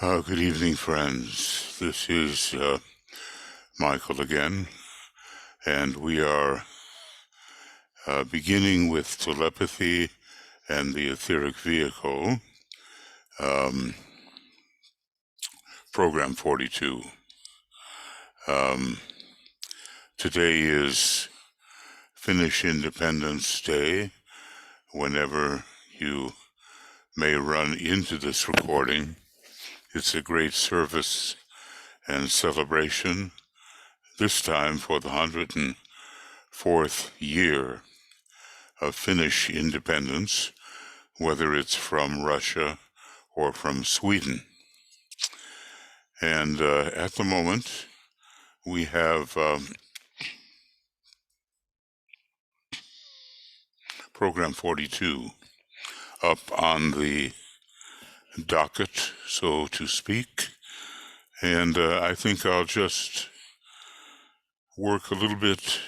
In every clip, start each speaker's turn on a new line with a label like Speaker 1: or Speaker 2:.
Speaker 1: Good evening, friends. This is Michael again, and we are beginning with Telepathy and the Etheric Vehicle, Program 42. Today is Finnish Independence Day. Whenever you may run into this recording, it's a great service and celebration, this time for the 104th year of Finnish independence, whether it's from Russia or from Sweden. And at the moment, we have Program 42 up on the docket, so to speak. And I think I'll just work a little bit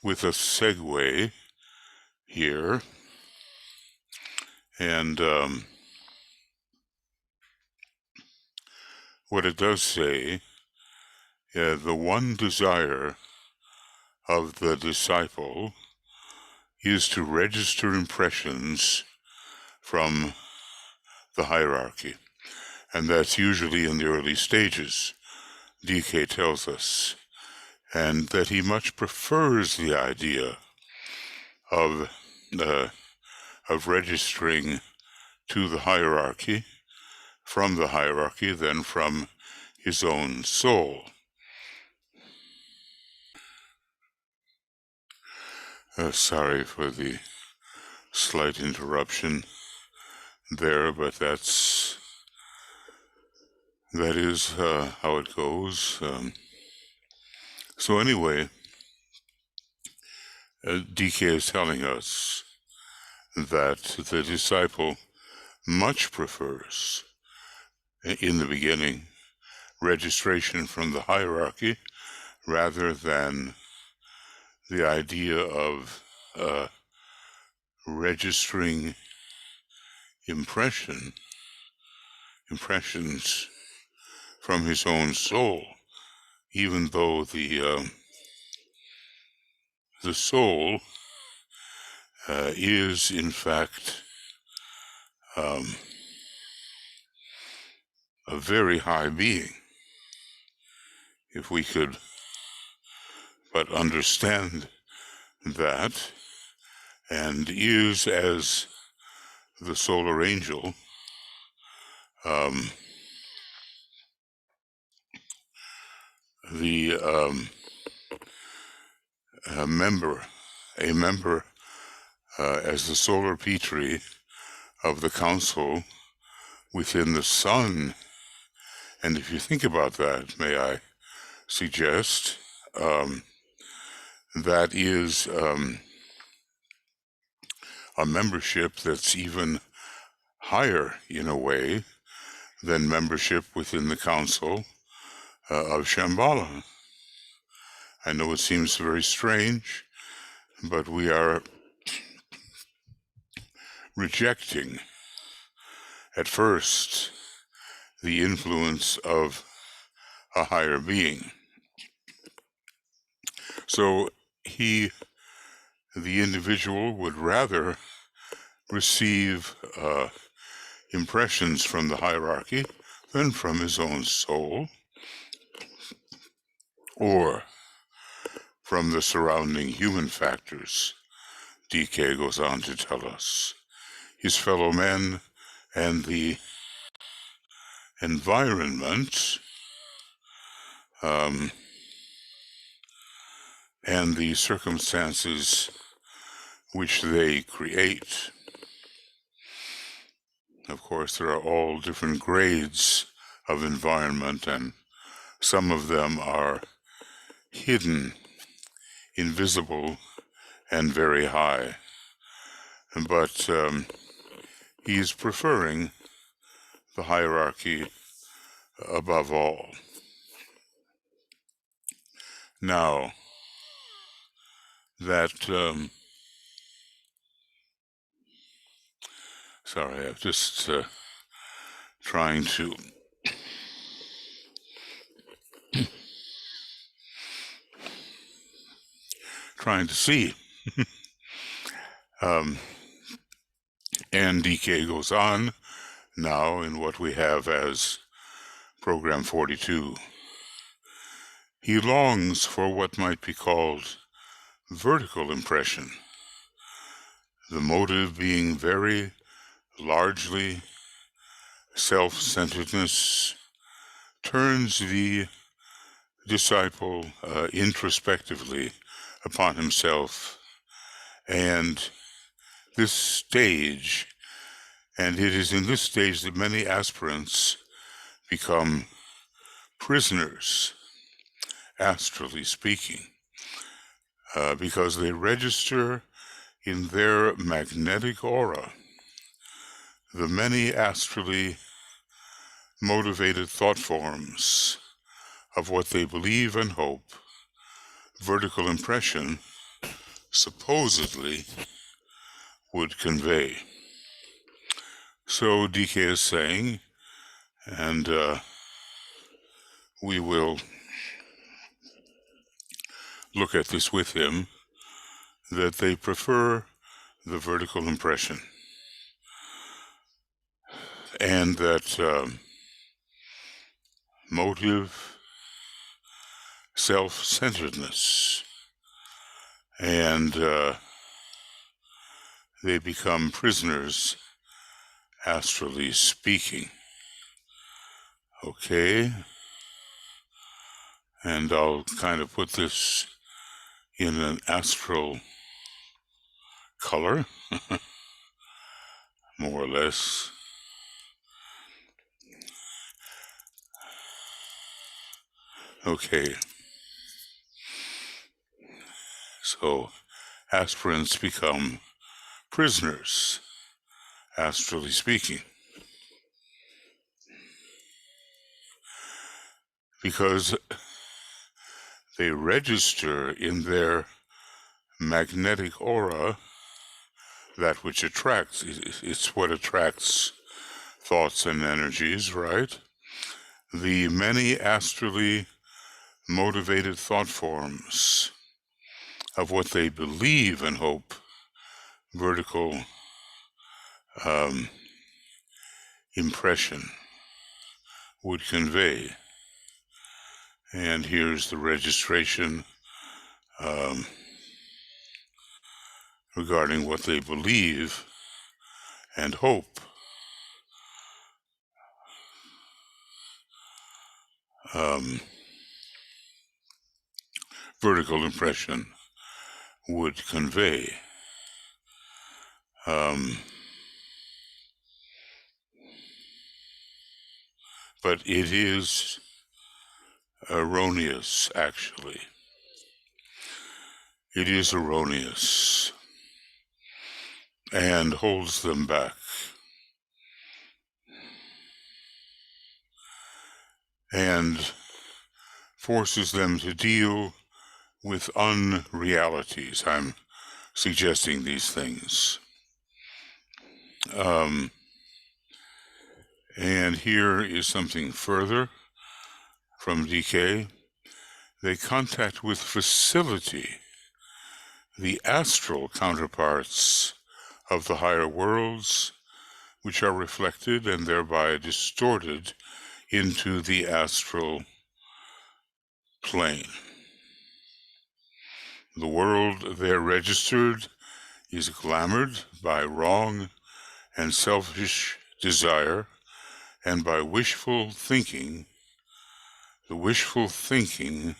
Speaker 1: with a segue here. And what it does say, the one desire of the disciple is to register impressions from the hierarchy. And that's usually in the early stages, DK tells us, and that he much prefers the idea of registering to the hierarchy, from the hierarchy, than from his own soul. Sorry for the slight interruption there, but that is how it goes. So anyway, DK is telling us that the disciple much prefers, in the beginning, registration from the hierarchy rather than the idea of registering impressions from his own soul, even though the soul is in fact a very high being. If we could but understand that, and is, as the solar angel, a member as the solar Petri of the council within the sun. And if you think about that, may I suggest, that is a membership that's even higher, in a way, than membership within the council of Shambhala. I know it seems very strange, but we are rejecting, at first, the influence of a higher being. So the individual would rather receive impressions from the hierarchy than from his own soul, or from the surrounding human factors, DK goes on to tell us. His fellow men and the environment and the circumstances which they create. Of course, there are all different grades of environment, and some of them are hidden, invisible, and very high. But he is preferring the hierarchy above all. Now, that sorry, I've just trying to see. And DK goes on now in what we have as Program 42. He longs for what might be called vertical impression, the motive being very largely self-centeredness, turns the disciple introspectively upon himself, and this stage, and it is in this stage that many aspirants become prisoners, astrally speaking, because they register in their magnetic aura the many astrally motivated thought forms of what they believe and hope vertical impression supposedly would convey. So DK is saying, and we will look at this with him, that they prefer the vertical impression, and that motive, self-centeredness, and they become prisoners, astrally speaking. Okay, and I'll kind of put this in an astral color, more or less. Okay, so aspirants become prisoners, astrally speaking, because they register in their magnetic aura that which attracts. It's what attracts thoughts and energies, right? The many astrally motivated thought forms of what they believe and hope vertical impression would convey. And here's the registration regarding what they believe and hope vertical impression would convey. But it is erroneous, actually. It is erroneous and holds them back. And forces them to deal with unrealities. I'm suggesting these things. And here is something further from DK. They contact with facility the astral counterparts of the higher worlds, which are reflected and thereby distorted into the astral plane. The world there registered is glamored by wrong and selfish desire, and by wishful thinking, the wishful thinking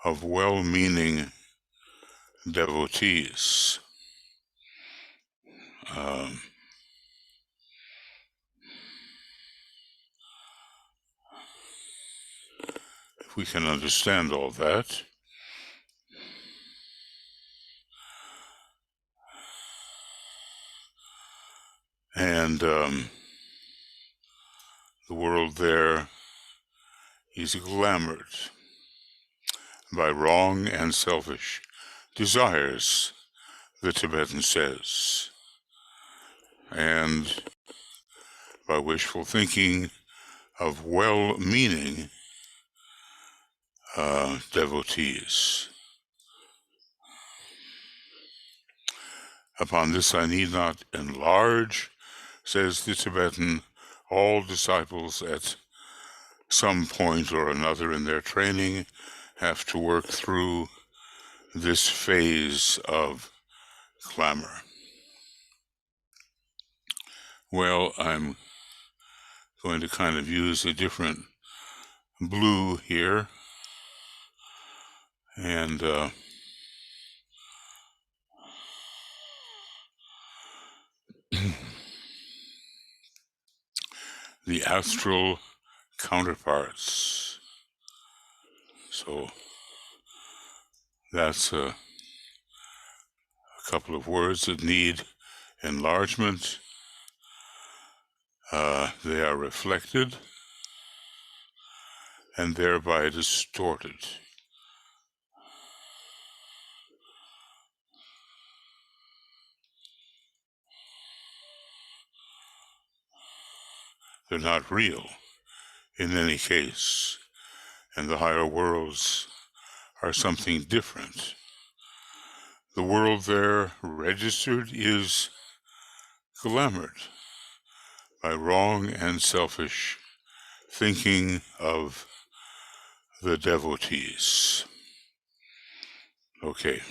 Speaker 1: of well-meaning devotees. If we can understand all that, and the world there is glamored by wrong and selfish desires, the Tibetan says, and by wishful thinking of well-meaning devotees. Upon this I need not enlarge, says the Tibetan. All disciples at some point or another in their training have to work through this phase of glamour. Well, I'm going to kind of use a different blue here, and the astral counterparts. So that's a couple of words that need enlargement. They are reflected and thereby distorted. They're not real in any case, and the higher worlds are something different. The world there registered is glamored by wrong and selfish thinking of the devotees. Okay.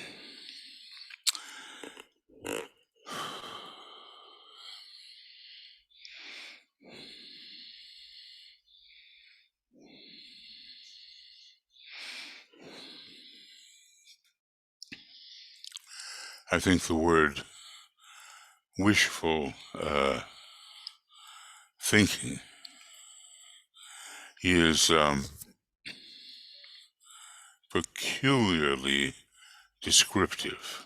Speaker 1: I think the word wishful thinking is peculiarly descriptive.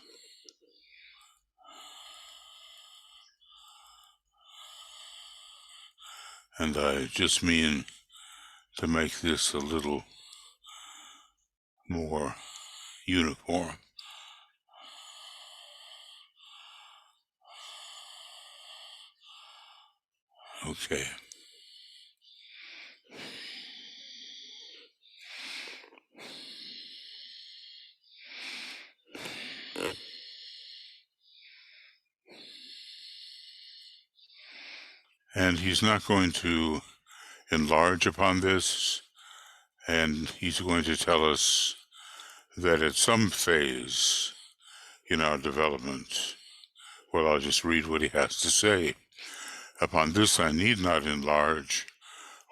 Speaker 1: And I just mean to make this a little more uniform. Okay. And he's not going to enlarge upon this, and he's going to tell us that at some phase in our development, well, I'll just read what he has to say. Upon this I need not enlarge.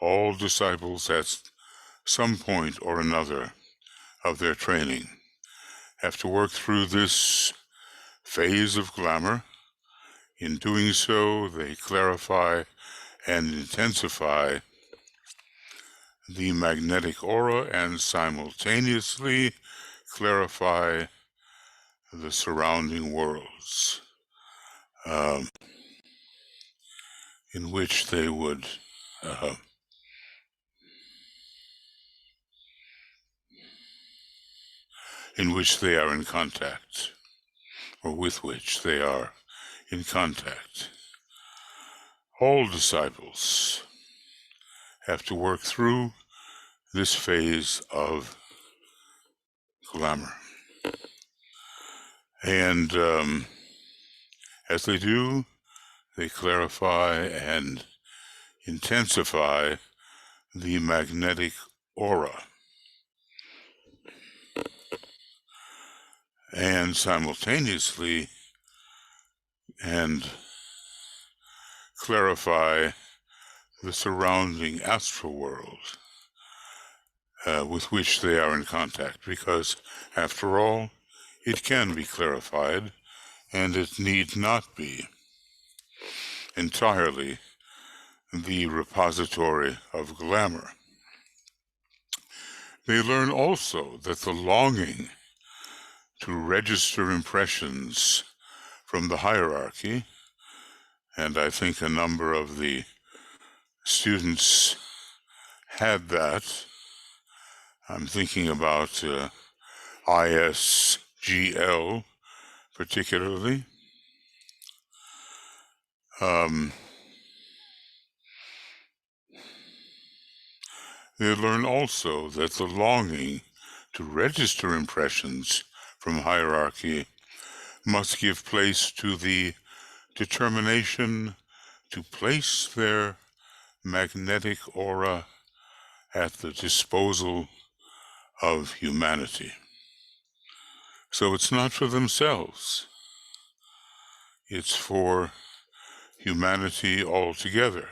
Speaker 1: All disciples at some point or another of their training have to work through this phase of glamour. In doing so, they clarify and intensify the magnetic aura and simultaneously clarify the surrounding worlds in which they would in which they are in contact, or with which they are in contact. All disciples have to work through this phase of glamour. And as they do, they clarify and intensify the magnetic aura, and simultaneously and clarify the surrounding astral world with which they are in contact, because after all, it can be clarified, and it need not be entirely the repository of glamour. They learn also that the longing to register impressions from the hierarchy, and I think a number of the students had that. I'm thinking about ISGL particularly. They learn also that the longing to register impressions from hierarchy must give place to the determination to place their magnetic aura at the disposal of humanity. So it's not for themselves. It's for humanity altogether.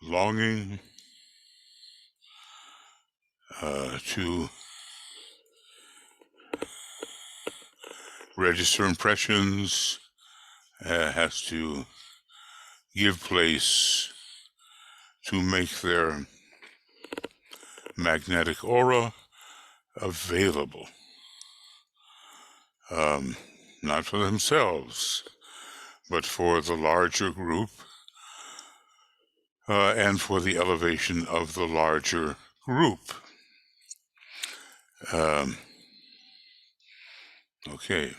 Speaker 1: Longing to register impressions has to give place to make their magnetic aura available, not for themselves, but for the larger group and for the elevation of the larger group. Okay.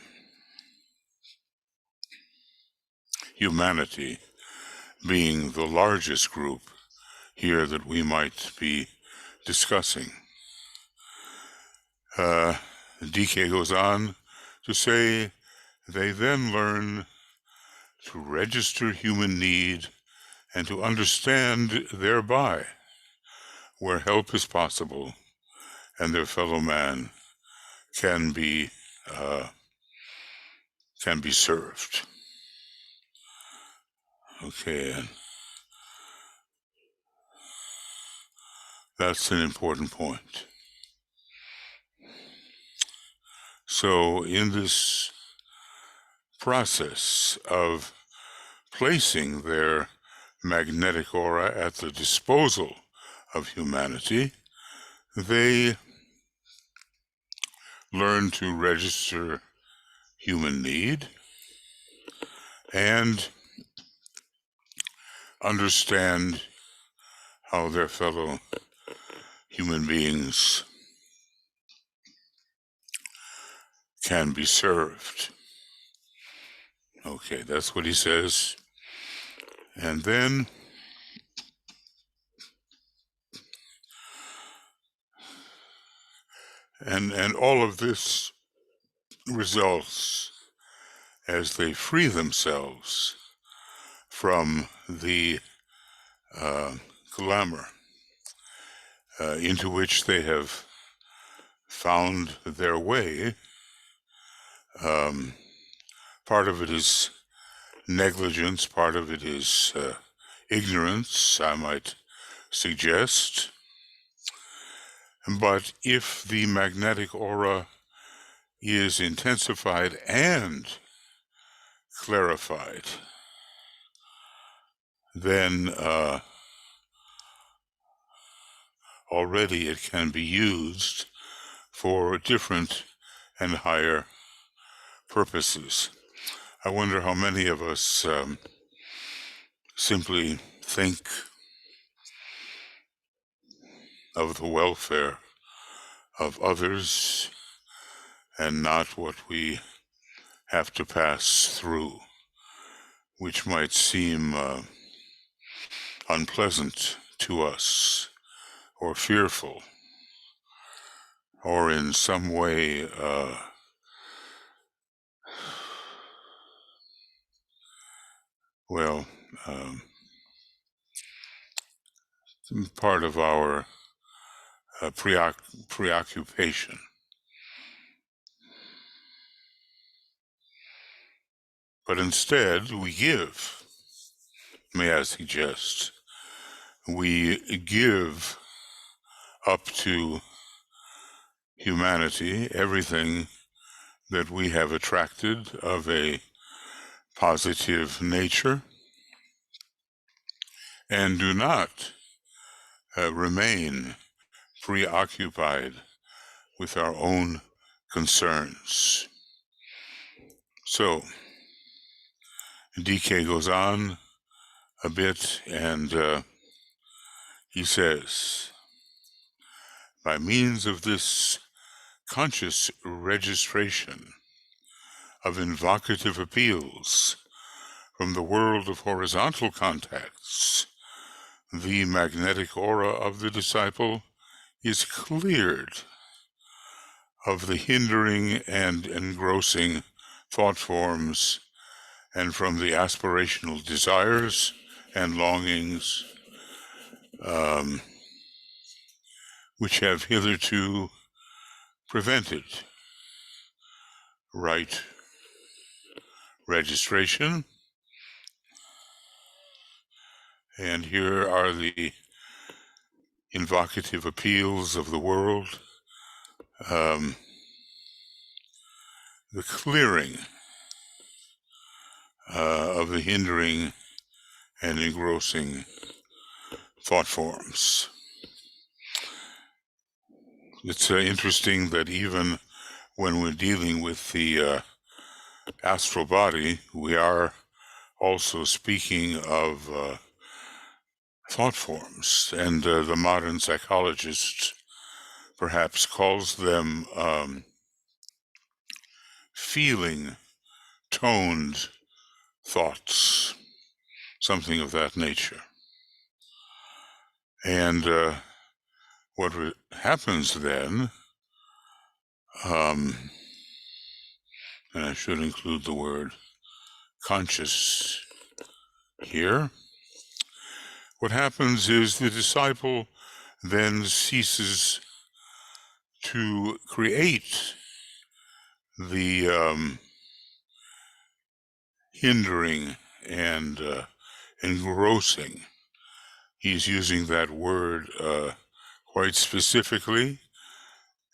Speaker 1: Humanity being the largest group here that we might be discussing. DK goes on to say, they then learn to register human need and to understand thereby where help is possible and their fellow man can be served. Okay, and that's an important point. So in this process of placing their magnetic aura at the disposal of humanity, they learn to register human need and understand how their fellow human beings can be served. Okay, that's what he says. And then and all of this results as they free themselves from the glamour into which they have found their way. Part of it is negligence, part of it is ignorance, I might suggest. But if the magnetic aura is intensified and clarified, then already it can be used for different and higher purposes. I wonder how many of us simply think of the welfare of others and not what we have to pass through, which might seem unpleasant to us or fearful or in some way part of our preoccupation. But instead, we give, may I suggest, we give up to humanity everything that we have attracted of a positive nature, and do not remain preoccupied with our own concerns. So, DK goes on a bit, and he says, by means of this conscious registration of invocative appeals from the world of horizontal contacts, the magnetic aura of the disciple is cleared of the hindering and engrossing thought forms and from the aspirational desires and longings which have hitherto prevented right registration. And here are the invocative appeals of the world, the clearing of the hindering and engrossing thought forms. It's interesting that even when we're dealing with the astral body, we are also speaking of thought forms, and the modern psychologist perhaps calls them feeling toned thoughts, something of that nature. And what happens then, and I should include the word conscious here, what happens is the disciple then ceases to create the hindering and engrossing. He's using that word quite specifically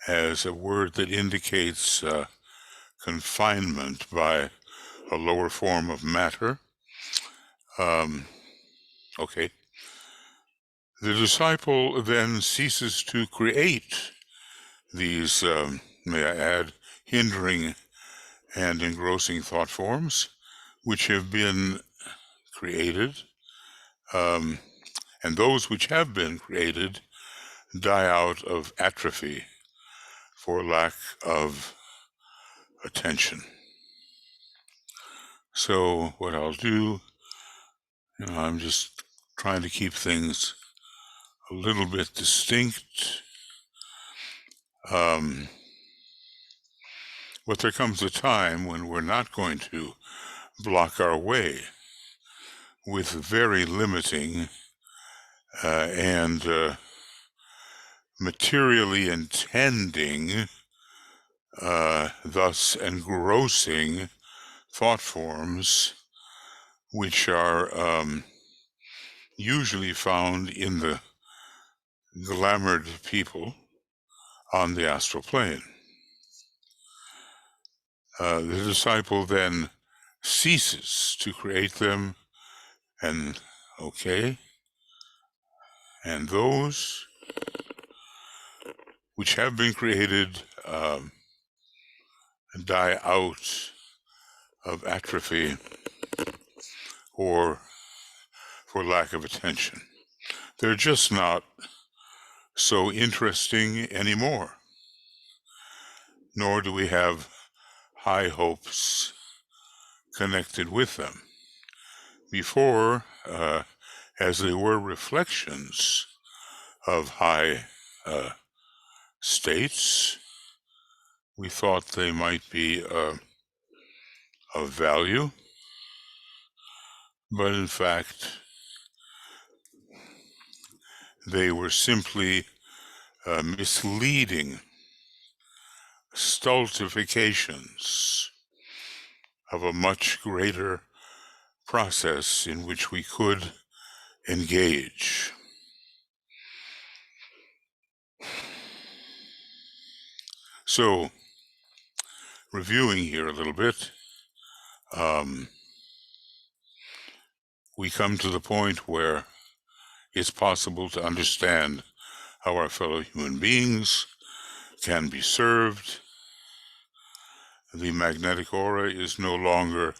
Speaker 1: as a word that indicates confinement by a lower form of matter. Okay. The disciple then ceases to create these, may I add, hindering and engrossing thought forms, which have been created, and those which have been created die out of atrophy for lack of attention. So what I'll do, I'm just trying to keep things a little bit distinct. But there comes a time when we're not going to block our way with very limiting and materially intending, thus engrossing thought forms, which are usually found in the glamored people on the astral plane. The disciple then ceases to create them, and and those which have been created die out of atrophy or for lack of attention. They're just not so interesting anymore, nor do we have high hopes connected with them. Before, as they were reflections of high states, we thought they might be of value, but in fact, they were simply misleading stultifications of a much greater process in which we could engage. So, reviewing here a little bit, we come to the point where it's possible to understand how our fellow human beings can be served. The magnetic aura is no longer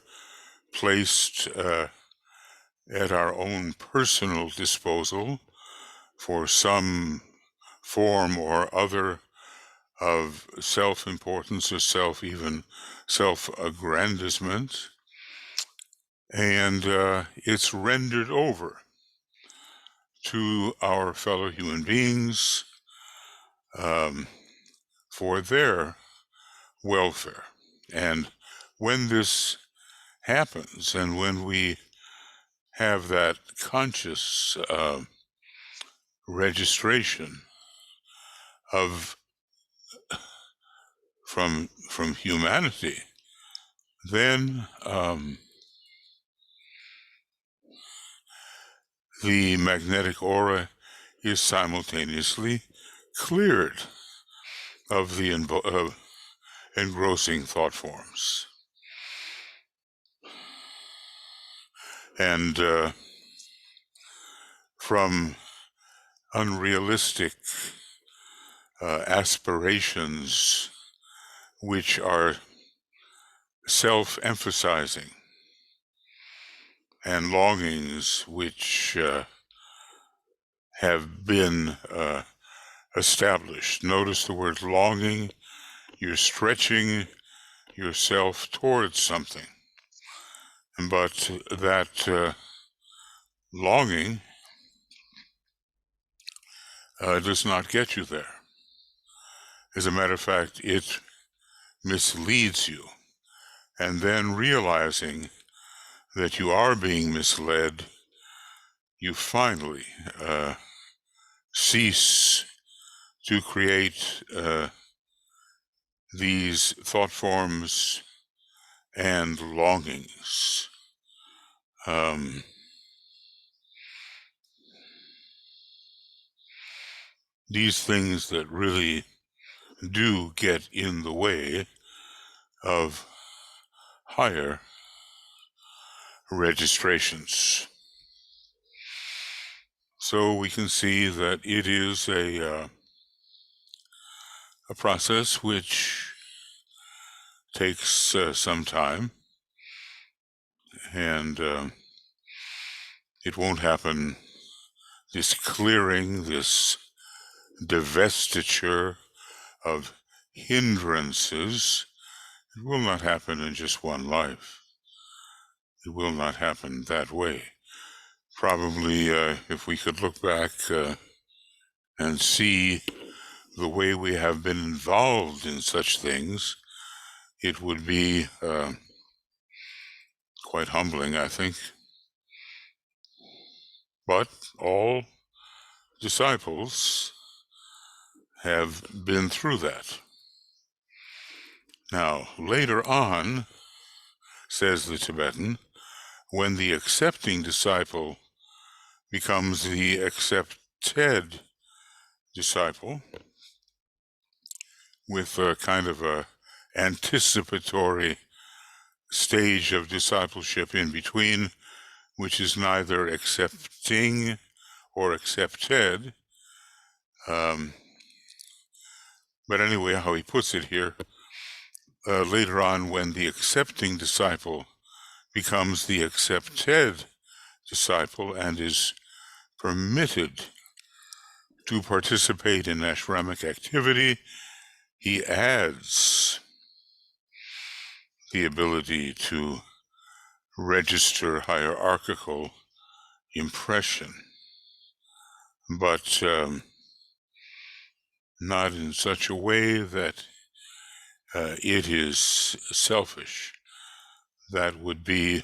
Speaker 1: placed at our own personal disposal for some form or other of self-importance or even self-aggrandizement, and it's rendered over to our fellow human beings for their welfare. And when this happens, and when we have that conscious registration of from humanity, then the magnetic aura is simultaneously cleared of the engrossing thought forms. And from unrealistic aspirations which are self-emphasizing, and longings which have been established. Notice the word longing. You're stretching yourself towards something. But that longing does not get you there. As a matter of fact, it misleads you. And then realizing that you are being misled, you finally cease to create these thought forms and longings. These things that really do get in the way of higher registrations. So we can see that it is a process which takes some time, and it won't happen, this clearing, this divestiture of hindrances. It will not happen in just one life. It will not happen that way. Probably if we could look back and see the way we have been involved in such things, it would be quite humbling, I think. But all disciples have been through that. Now, later on, says the Tibetan, when the accepting disciple becomes the accepted disciple, with a kind of a anticipatory stage of discipleship in between, which is neither accepting or accepted. But anyway, how he puts it here, later on when the accepting disciple becomes the accepted disciple and is permitted to participate in ashramic activity, he adds the ability to register hierarchical impression, but not in such a way that it is selfish. That would be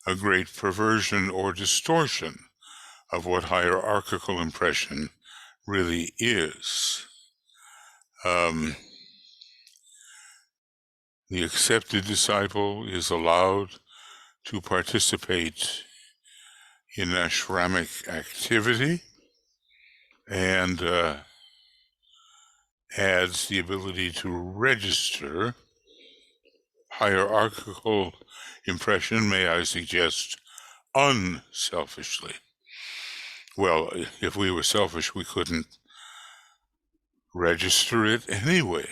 Speaker 1: a great perversion or distortion of what hierarchical impression really is. The accepted disciple is allowed to participate in ashramic activity and adds the ability to register hierarchical impression, may I suggest, unselfishly. Well, if we were selfish, we couldn't register it anyway,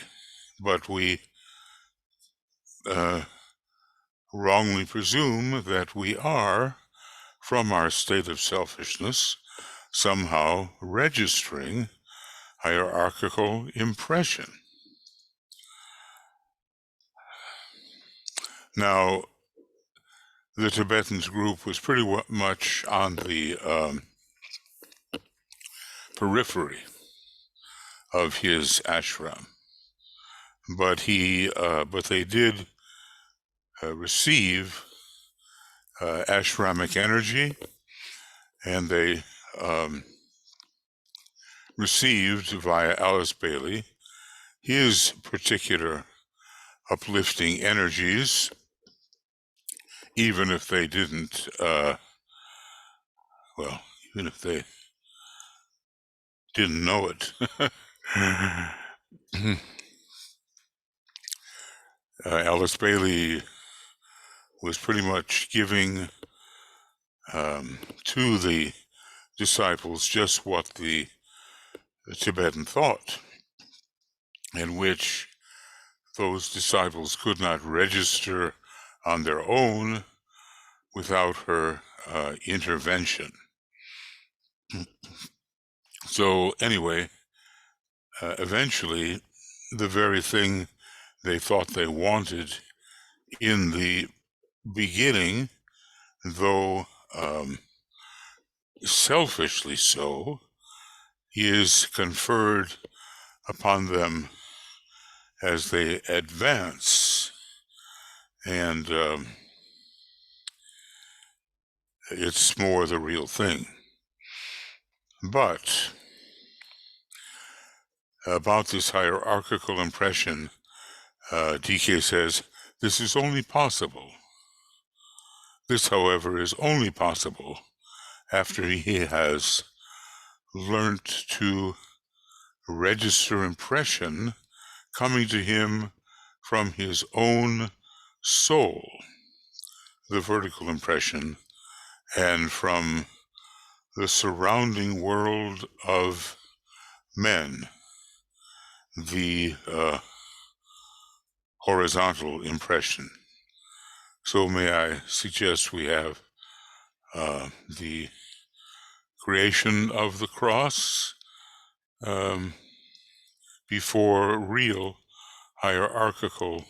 Speaker 1: but we wrongly presume that we are, from our state of selfishness, somehow registering hierarchical impression. Now, the Tibetans group was pretty much on the periphery of his ashram. But they did receive ashramic energy, and they received via Alice Bailey his particular uplifting energies, even if they didn't, even if they didn't know it. Alice Bailey was pretty much giving to the disciples just what the Tibetan thought, in which those disciples could not register on their own without her intervention. So anyway, eventually, the very thing they thought they wanted in the beginning, though selfishly so, is conferred upon them as they advance, and it's more the real thing. But about this hierarchical impression, DK says, this is only possible. This, however, is only possible after he has learnt to register impression coming to him from his own soul, the vertical impression, and from the surrounding world of men, the horizontal impression. So may I suggest we have the creation of the cross before real hierarchical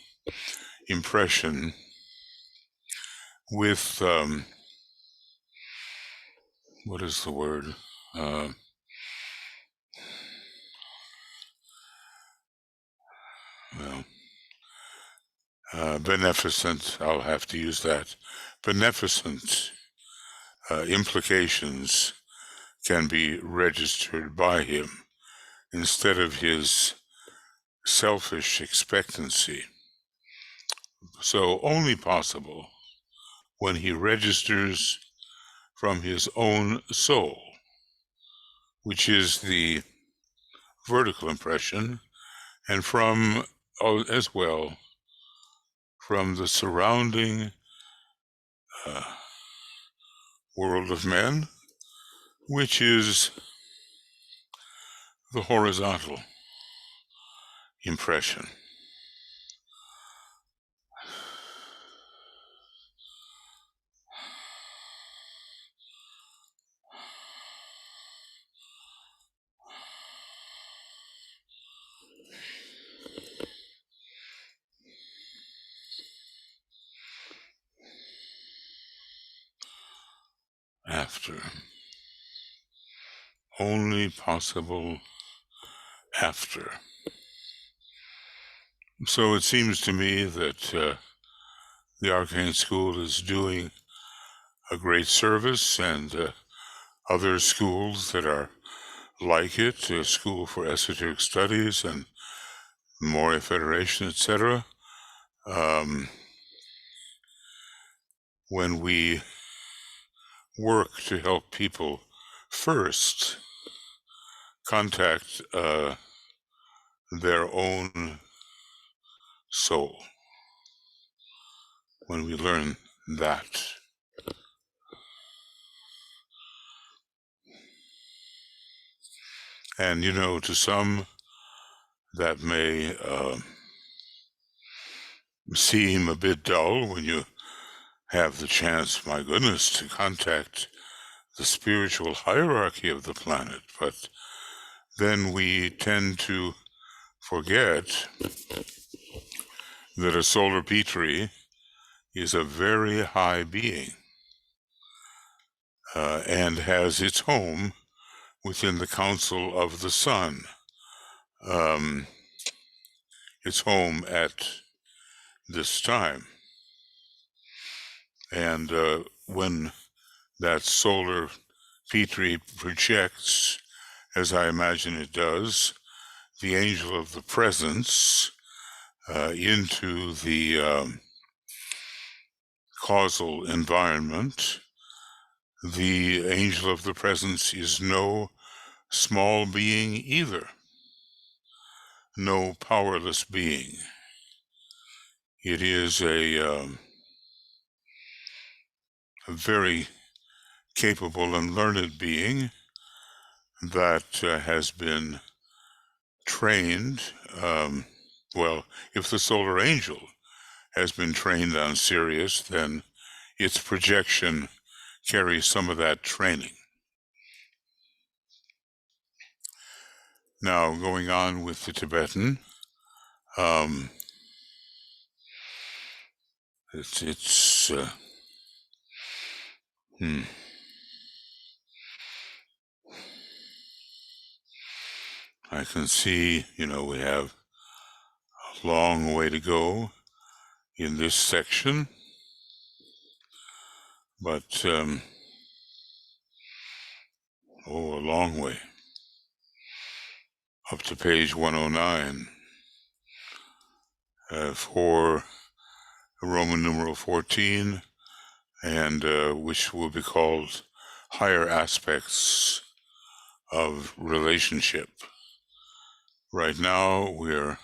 Speaker 1: impression with, what is the word? Beneficent, I'll have to use that. Beneficent implications can be registered by him instead of his selfish expectancy. So only possible when he registers from his own soul, which is the vertical impression, and from, as well, from the surrounding world of men, which is the horizontal impression. After. Only possible after. So it seems to me that the Arcane School is doing a great service, and other schools that are like it, a School for Esoteric Studies and Moria Federation, etc. When we work to help people first contact their own soul, when we learn that. And to some that may seem a bit dull when you have the chance, my goodness, to contact the spiritual hierarchy of the planet, but then we tend to forget that a solar Petri is a very high being and has its home within the Council of the Sun, its home at this time. And when that solar Petri projects, as I imagine it does, the angel of the presence into the causal environment, the angel of the presence is no small being either, no powerless being. It is a very capable and learned being that has been trained. Well, if the solar angel has been trained on Sirius, then its projection carries some of that training. Now, going on with the Tibetan, I can see, we have a long way to go in this section, but, a long way, up to page 109, for Roman numeral 14, and which will be called higher aspects of relationship. Right now, we're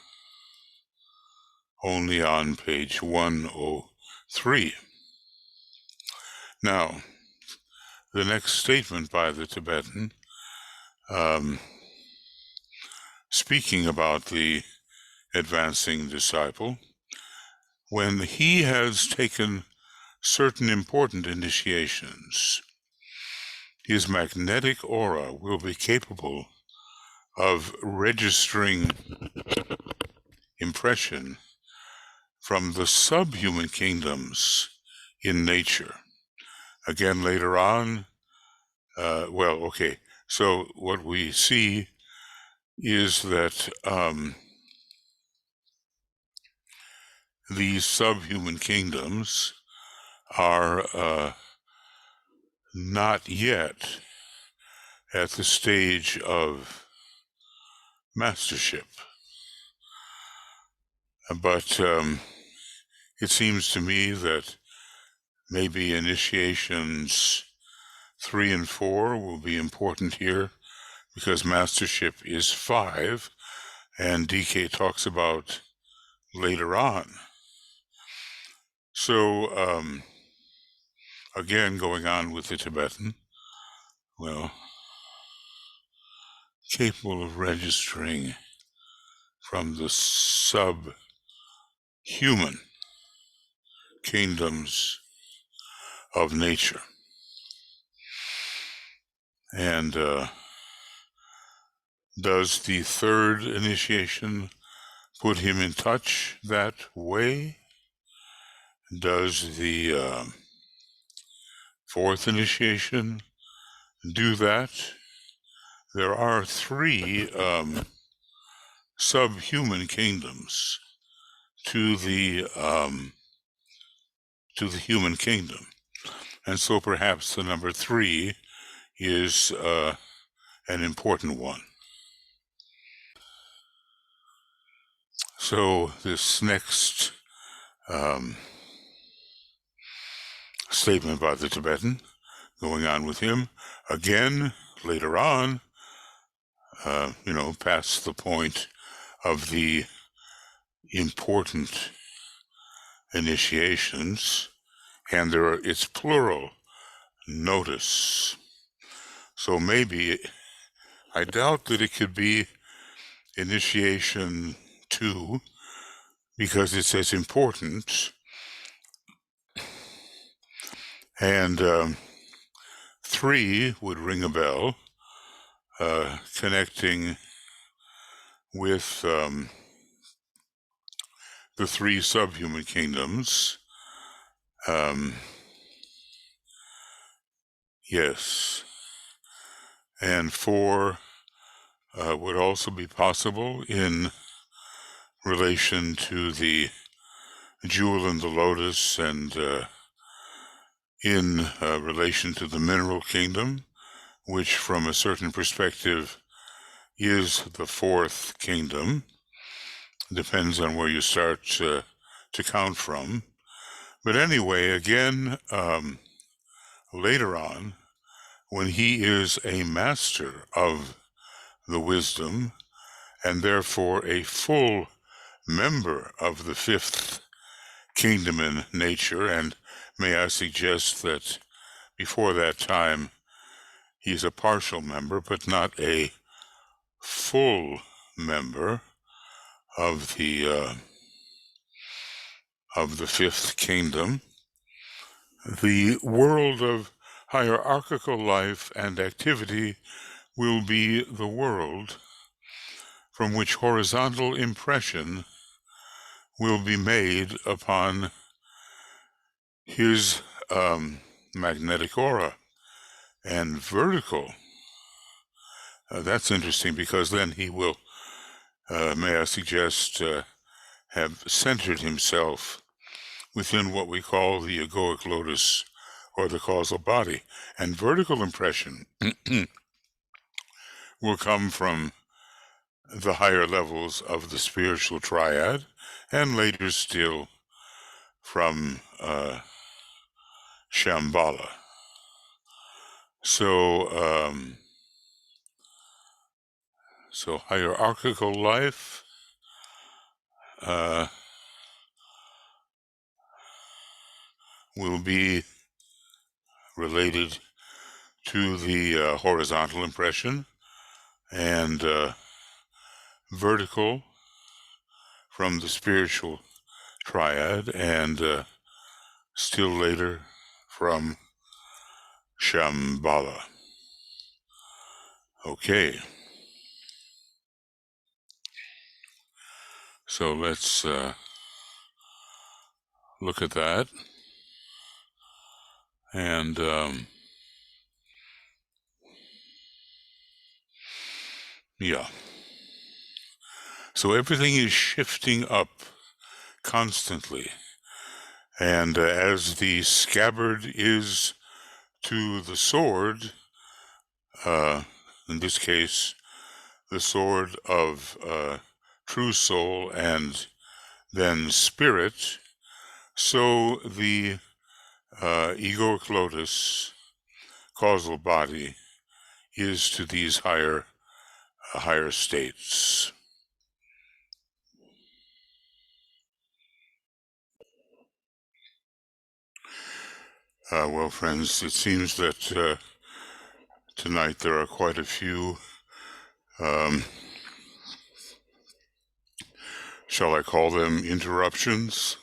Speaker 1: only on page 103. Now, the next statement by the Tibetan, speaking about the advancing disciple, when he has taken certain important initiations, his magnetic aura will be capable of registering impression from the subhuman kingdoms in nature. Again, later on, so what we see is that these subhuman kingdoms are not yet at the stage of mastership. But it seems to me that maybe initiations 3 and 4 will be important here, because mastership is 5, and DK talks about later on. So, again, going on with the Tibetan, capable of registering from the subhuman kingdoms of nature. And does the third initiation put him in touch that way? Does the fourth initiation do that? There are 3 subhuman kingdoms to the human kingdom, and so perhaps the number 3 is an important one. So this next statement by the Tibetan, going on with him, again, later on, past the point of the important initiations, and it's plural, notice. So maybe, I doubt that it could be initiation 2, because it says important, and 3 would ring a bell, connecting with the 3 subhuman kingdoms. Yes. and 4 would also be possible in relation to the jewel in the lotus, and in relation to the mineral kingdom, which from a certain perspective is the 4th kingdom. Depends on where you start to count from. But anyway, again, later on, when he is a master of the wisdom, and therefore a full member of the 5th kingdom in nature, and may I suggest that before that time he's a partial member, but not a full member of the 5th kingdom, the world of hierarchical life and activity will be the world from which horizontal impression will be made upon his magnetic aura. And vertical, that's interesting, because then he will, may I suggest, have centered himself within what we call the egoic lotus, or the causal body. And vertical impression will come from the higher levels of the spiritual triad, and later still from Shambhala. So hierarchical life will be related to the horizontal impression, and vertical from the spiritual triad, and still later from Shambhala. Okay. So let's look at that. And yeah. So everything is shifting up constantly. And as the scabbard is to the sword, in this case, the sword of true soul and then spirit, so the egoic lotus, causal body, is to these higher states. Well, friends, it seems that tonight there are quite a few, shall I call them interruptions?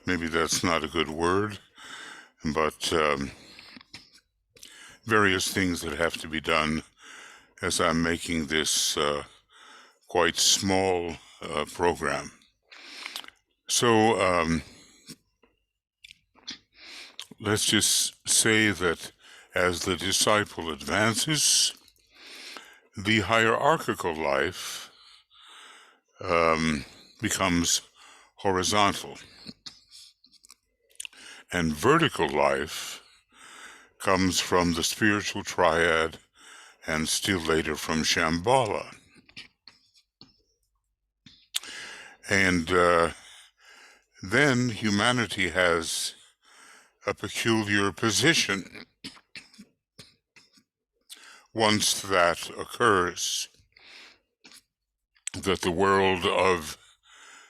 Speaker 1: Maybe that's not a good word, but various things that have to be done as I'm making this quite small program. So let's just say that as the disciple advances, the hierarchical life becomes horizontal, and vertical life comes from the spiritual triad, and still later from Shambhala. And then humanity has a peculiar position once that occurs, that the world of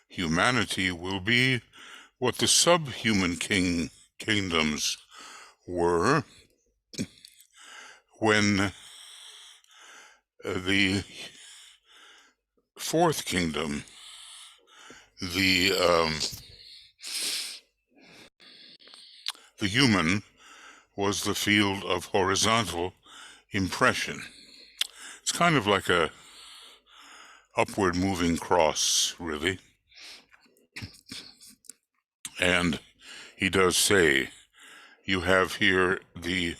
Speaker 1: humanity will be what the subhuman kingdoms were when the 4th kingdom, the human, was the field of horizontal impression. It's kind of like a upward moving cross, really. And he does say, you have here the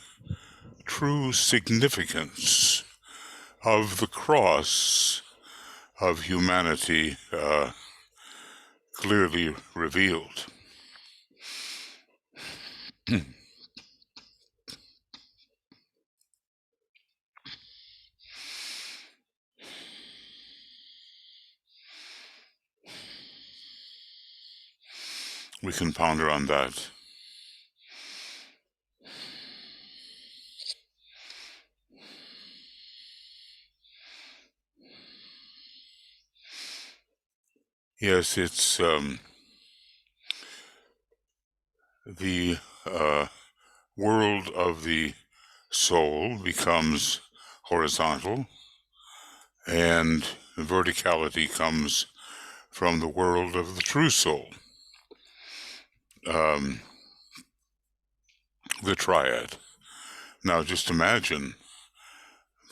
Speaker 1: true significance of the cross of humanity clearly revealed. We can ponder on that. Yes, it's the world of the soul becomes horizontal, and verticality comes from the world of the true soul, the triad. Now, just imagine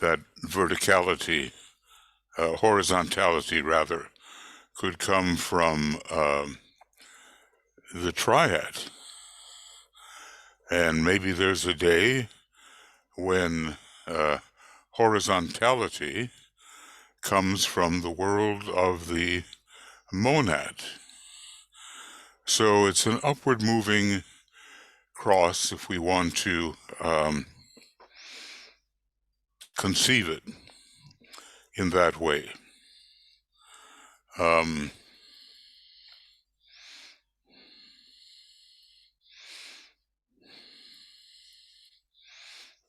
Speaker 1: that horizontality rather, could come from the triad. And maybe there's a day when horizontality comes from the world of the monad. So it's an upward moving cross, if we want to conceive it in that way.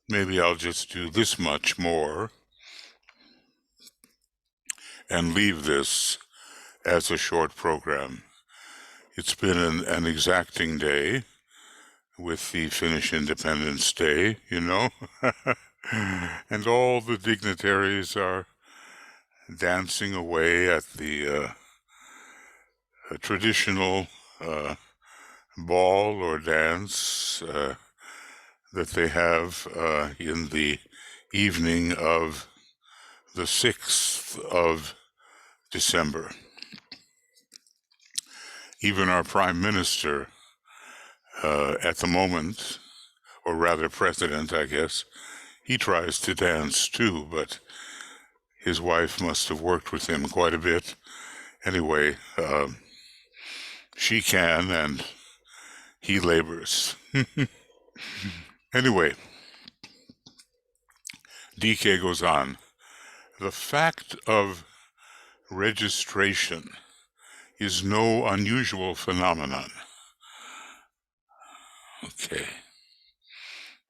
Speaker 1: Maybe I'll just do this much more and leave this as a short program. It's been an exacting day with the Finnish Independence Day, you know, and all the dignitaries are dancing away at the traditional ball or dance that they have in the evening of the 6th of December. Even our Prime Minister at the moment, or rather President, I guess, he tries to dance too, but his wife must have worked with him quite a bit. Anyway, she can, and he labors. Anyway, DK goes on. The fact of registration is no unusual phenomenon. Okay.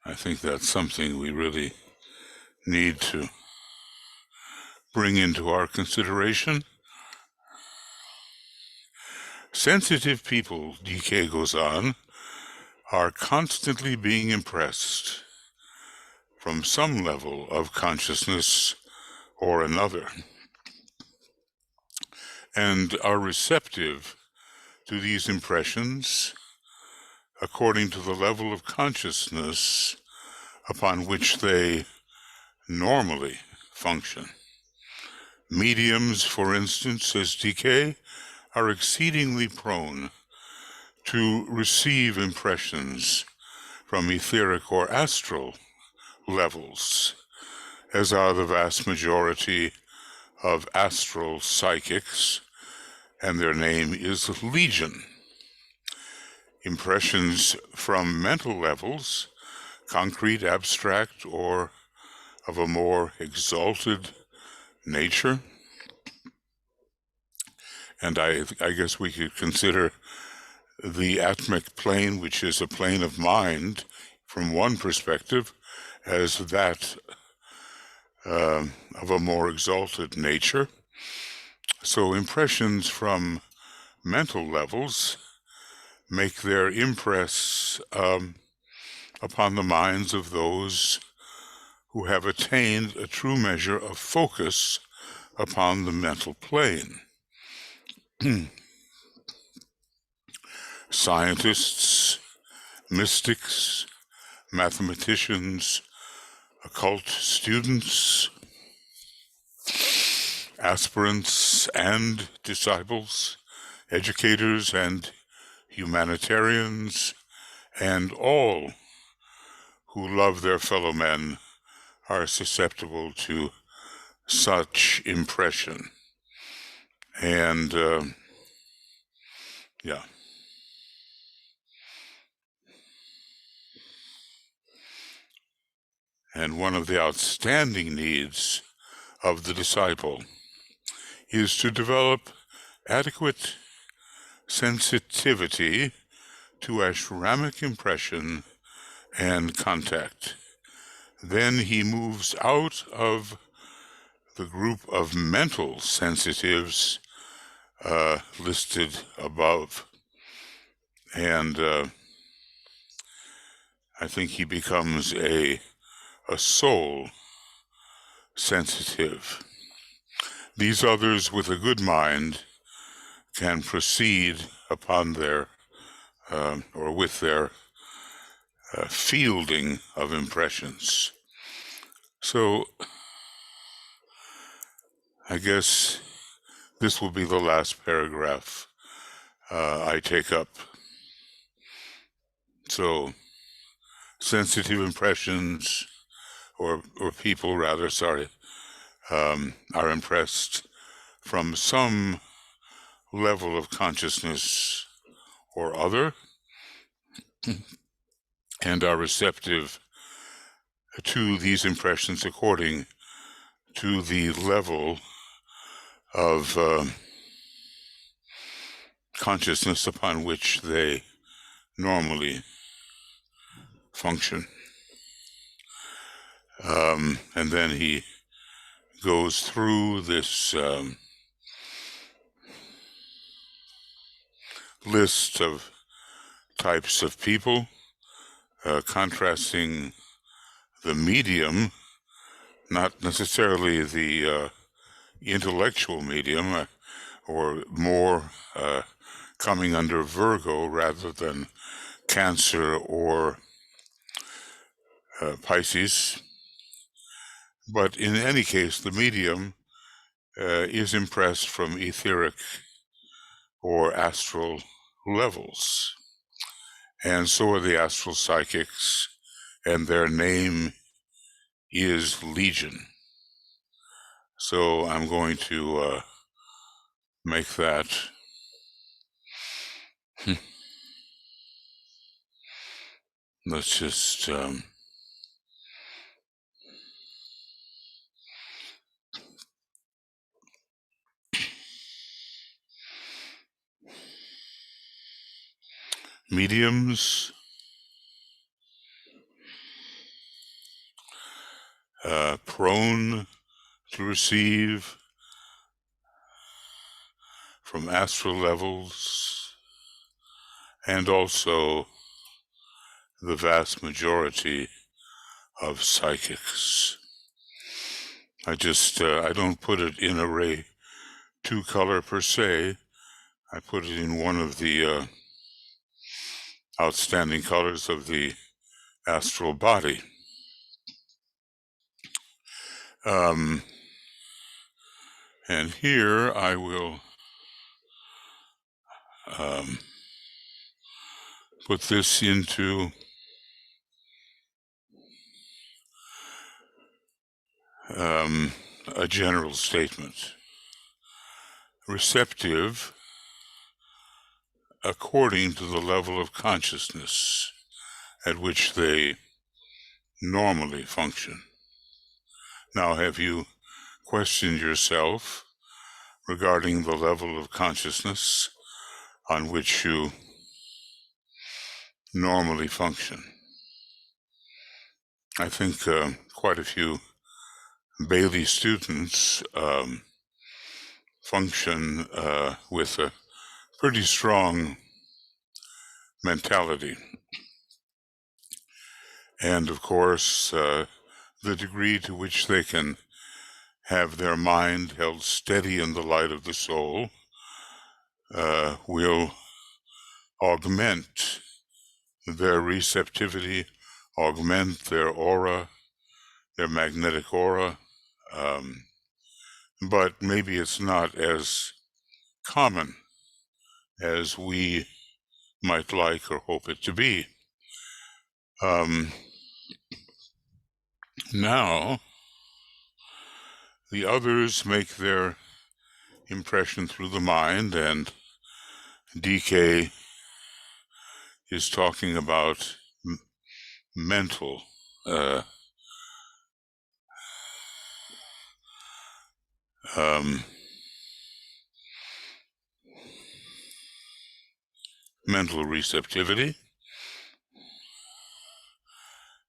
Speaker 1: I think that's something we really need to bring into our consideration. Sensitive people, DK goes on, are constantly being impressed from some level of consciousness or another, and are receptive to these impressions according to the level of consciousness upon which they normally function. Mediums, for instance, says DK, are exceedingly prone to receive impressions from etheric or astral levels, as are the vast majority of astral psychics, and their name is legion. Impressions from mental levels, concrete, abstract, or of a more exalted nature, and I guess we could consider the atmic plane, which is a plane of mind, from one perspective, as that of a more exalted nature. So impressions from mental levels make their impress upon the minds of those who have attained a true measure of focus upon the mental plane. Scientists, mystics, mathematicians, occult students, aspirants and disciples, educators and humanitarians, and all who love their fellow men are susceptible to such impression. And yeah. And one of the outstanding needs of the disciple is to develop adequate sensitivity to ashramic impression and contact. Then he moves out of the group of mental sensitives listed above. And I think he becomes a soul sensitive. These others with a good mind can proceed upon their or with their fielding of impressions. So I guess this will be the last paragraph I take up. So sensitive impressions, or people rather, are impressed from some level of consciousness or other, and are receptive to these impressions according to the level of consciousness upon which they normally function. And then he goes through this list of types of people, contrasting the medium, not necessarily the intellectual medium, or more coming under Virgo rather than Cancer or Pisces. But in any case, the medium is impressed from etheric or astral levels. And so are the astral psychics, and their name is Legion. So I'm going to make that let's just mediums, prone to receive from astral levels, and also the vast majority of psychics. I don't put it in array 2 color per se. I put it in one of the outstanding colors of the astral body. And here I will put this into a general statement. Receptive according to the level of consciousness at which they normally function. Now, have you questioned yourself regarding the level of consciousness on which you normally function? I think quite a few Bailey students function with a pretty strong mentality. And of course, the degree to which they can have their mind held steady in the light of the soul will augment their receptivity, augment their aura, their magnetic aura, but maybe it's not as common as we might like or hope it to be. Now, the others make their impression through the mind, and DK is talking about mental mental receptivity,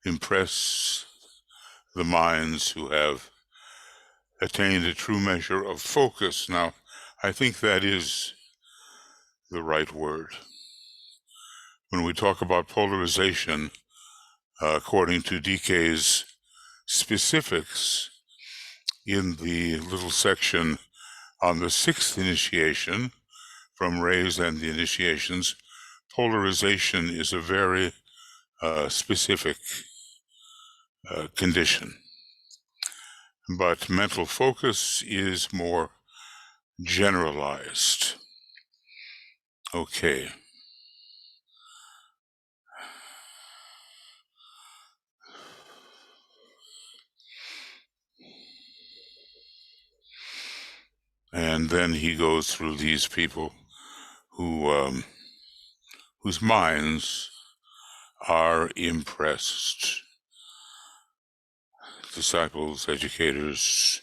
Speaker 1: impress the minds who have attained a true measure of focus. Now, I think that is the right word. When we talk about polarization, according to DK's specifics in the little section on the sixth initiation from Rays and the initiations, polarization is a very specific condition. But mental focus is more generalized. Okay. And then he goes through these people who whose minds are impressed. Disciples, educators,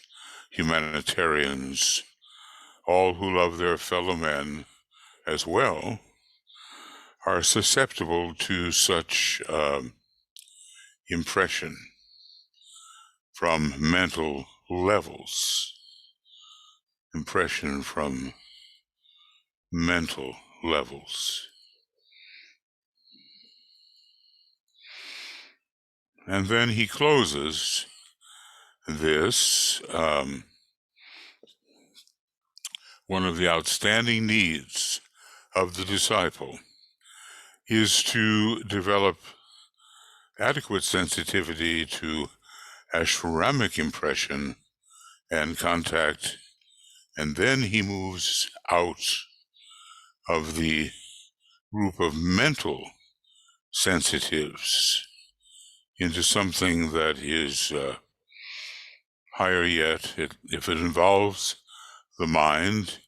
Speaker 1: humanitarians, all who love their fellow men as well, are susceptible to such impression from mental levels. Impression from mental levels. And then he closes this, one of the outstanding needs of the disciple is to develop adequate sensitivity to ashramic impression and contact, and then he moves out of the group of mental sensitives into something that is higher yet. If it involves the mind,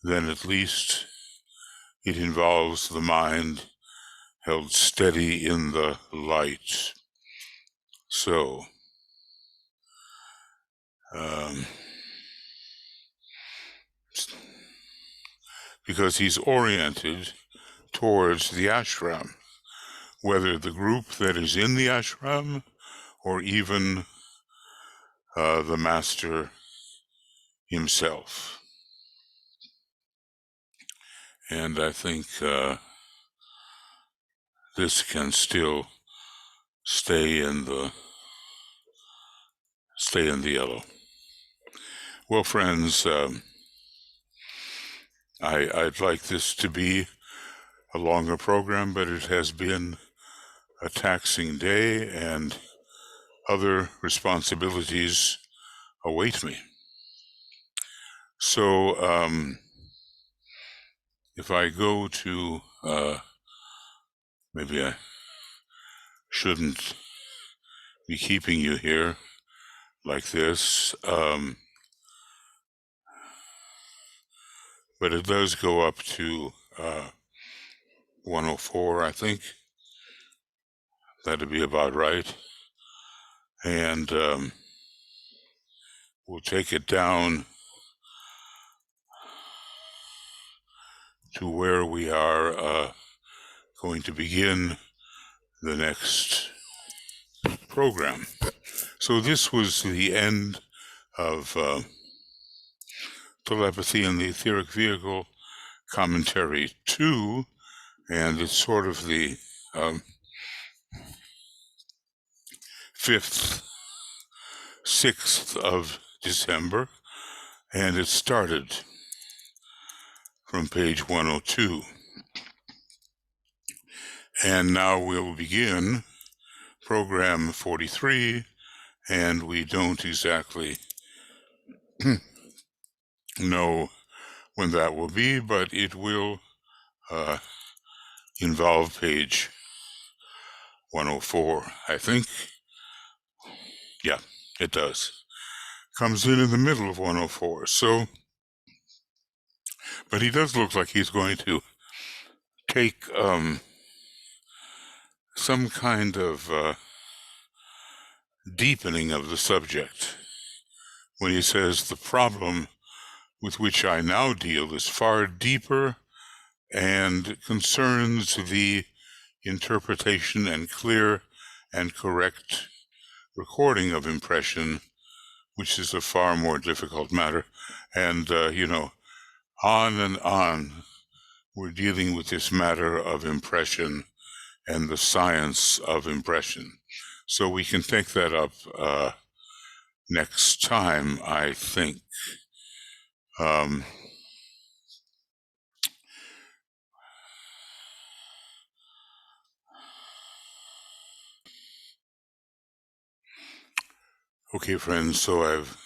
Speaker 1: then at least it involves the mind held steady in the light. So, because he's oriented towards the ashram, whether the group that is in the ashram or even the master himself. And I think this can still stay in the yellow. Well, friends, I'd like this to be a longer program, but it has been a taxing day and other responsibilities await me. So if I go to, maybe I shouldn't be keeping you here like this, but it does go up to 104, I think. That'd be about right. And we'll take it down to where we are going to begin the next program. So this was the end of Telepathy and the Etheric Vehicle, Commentary 2, and it's sort of the 5th, 6th of December, and it started from page 102. And now we'll begin program 43, and we don't exactly know when that will be, but it will involve page 104, I think. Yeah, it does. Comes in the middle of 104. So, but he does look like he's going to take some kind of deepening of the subject when he says the problem with which I now deal is far deeper and concerns the interpretation and clear and correct recording of impression, which is a far more difficult matter. And, on and on, we're dealing with this matter of impression and the science of impression. So we can take that up next time, I think. Okay, friends, so I've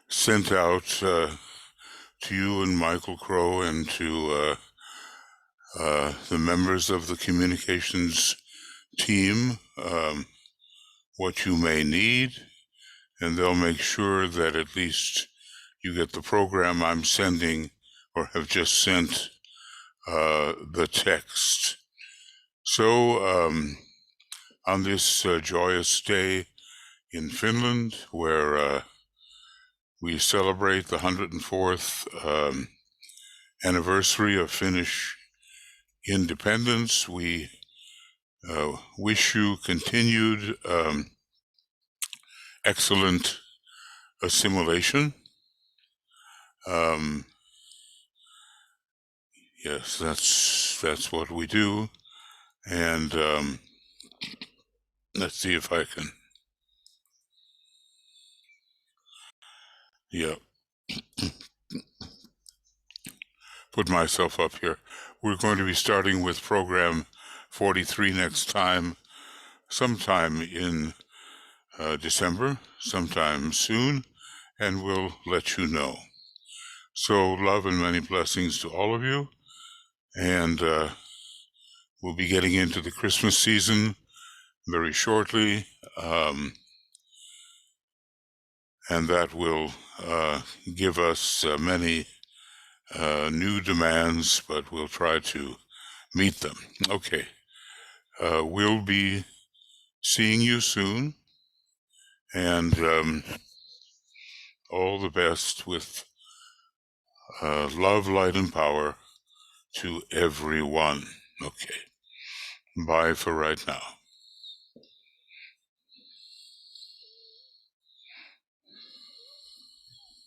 Speaker 1: sent out to you and Michael Crow and to the members of the communications team what you may need, and they'll make sure that at least you get the program I'm sending or have just sent the text. So on this joyous day in Finland, where we celebrate the 104th anniversary of Finnish independence, we wish you continued excellent assimilation. Yes, that's what we do. And let's see if I can. Yeah. Put myself up here. We're going to be starting with program 43 next time, sometime in December, sometime soon, and we'll let you know. So love and many blessings to all of you, and we'll be getting into the Christmas season very shortly, and that will give us many new demands, but we'll try to meet them. Okay. We'll be seeing you soon, and all the best with love, light, and power to everyone. Okay. Bye for right now.